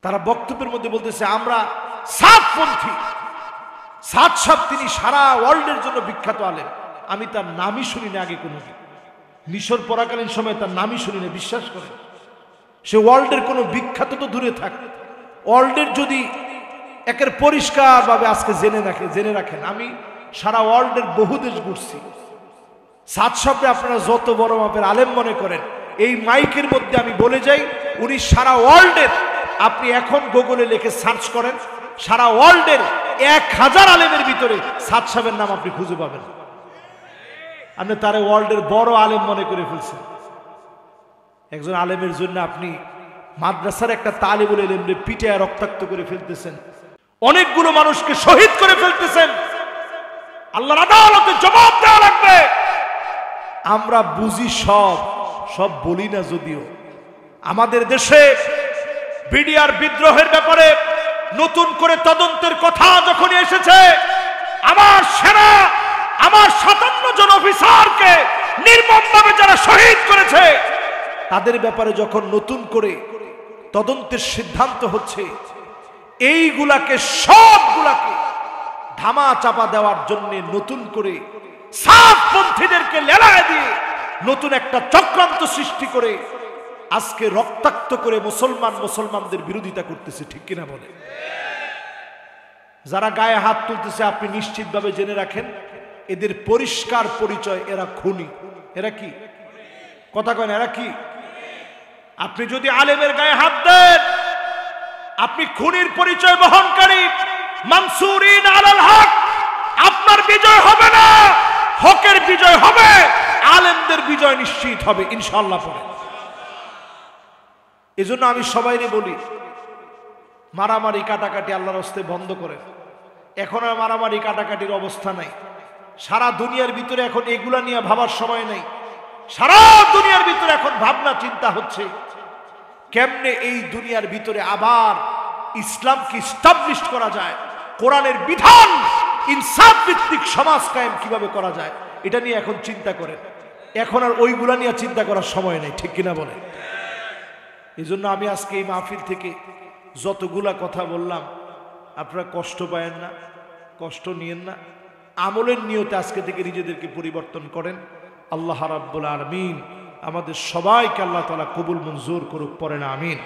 তারা বক্তব্যের মধ্যে বলতেছে আমরা সাতপন্থী। সাত সাহেব তিনি সারা ওয়ার্ল্ডের জন্য বিখ্যাত আলেম। আমি তার নামই শুনি না আগে কোনোদিন, মিশর পরাকালীন সময় তার নামই শুনি না। বিশ্বাস করেন, সে ওয়ার্ল্ডের কোনো বিখ্যাত তো দূরে থাক, ওয়ার্ল্ডের যদি একের পরিষ্কার ভাবে আজকে জেনে রাখেন, আমি সারা ওয়ার্ল্ডের বহু দেশ ঘুরছি। সাত শব্দে আপনারা যত বড় মাপের আলেম মনে করেন, এই মাইকের মধ্যে আমি বলে যাই উনি সারা ওয়ার্ল্ডের, আপনি এখন গুগলে লিখে সার্চ করেন, সারা ওয়ার্ল্ডের 1000 আলেমের ভিতরে সাত সাহেবের নাম আপনি খুঁজে পাবেন। আপনি তারে ওয়ার্ল্ডের বড় আলেম মনে করে ফেলছেন। একজন আলেমের জন্য আপনি মাদ্রাসার একটা তালিবুল ইলমকে পিটায় রক্তাক্ত করে ফেলতেছেন, অনেকগুলো মানুষকে শহীদ করে ফেলতেছেন। আল্লাহর আদালতে জবাব দেওয়া লাগবে। আমরা বুঝি সব বলি না, যদিও আমাদের দেশে বিডিআর বিদ্রোহের ব্যাপারে নতুন করে তদন্তের কথা যখন এসেছে, আমার সেনা, আমার 57 জন অফিসারকে নির্মমভাবে যারা শহীদ করেছে, তাদের ব্যাপারে যখন নতুন করে তদন্তের সিদ্ধান্ত হচ্ছে, এইগুলাকে সবগুলাকে ধামা চাপা দেওয়ার জন্য নতুন করে সাতপন্থীদেরকে লেলায় দিয়ে নতুন একটা চক্রান্ত সৃষ্টি করে আজকে রক্তাক্ত করে মুসলমানদের বিরোধিতা করতেছে। ঠিক কিনা বলে? যারা গায়ে হাত তুলতেছে আপনি নিশ্চিতভাবে জেনে রাখেন, এদের পরিষ্কার পরিচয়, এরা খুনি। এরা কি কথা কয় না? এরা কি? আপনি যদি আলেমের গায়ে হাত দেন, আপনি খুনির পরিচয় বহনকারী। মানসুরিন আলাল হক, আপনার বিজয় হবে না, হকের বিজয় হবে, আলেমদের বিজয় নিশ্চিত হবে ইনশাআল্লাহ। পরে এজন্য আমি সবাইকে বলি, মারামারি কাটাকাটি আল্লাহর রাস্তায় বন্ধ করেন। এখন আর মারামারি কাটাকাটির অবস্থা নাই। সারা দুনিয়ার ভিতরে এখন এগুলা নিয়ে ভাবার সময় নেই। সারা দুনিয়ার ভিতরে এখন ভাবনা চিন্তা হচ্ছে কেমনে এই দুনিয়ার ভিতরে আবার ইসলামকে ইস্টাবলিশ করা যায়, কোরআনের বিধান, ইনসাফ ভিত্তিক সমাজ কায়েম কিভাবে করা যায়, এটা নিয়ে এখন চিন্তা করেন। এখন আর ওইগুলা নিয়ে চিন্তা করার সময় নেই। ঠিক কিনা বলে? এই জন্য আমি আজকে এই মাহফিল থেকে যতগুলা কথা বললাম, আপনারা কষ্ট পায়েন না, কষ্ট নিয়েন না, আমলের নিয়তে আজকে থেকে নিজেদেরকে পরিবর্তন করেন। আল্লাহ রাব্বুল আলামিন আমাদের সবাইকে আল্লাহ তাআলা কবুল মঞ্জুর করুক, পড়েন আমিন।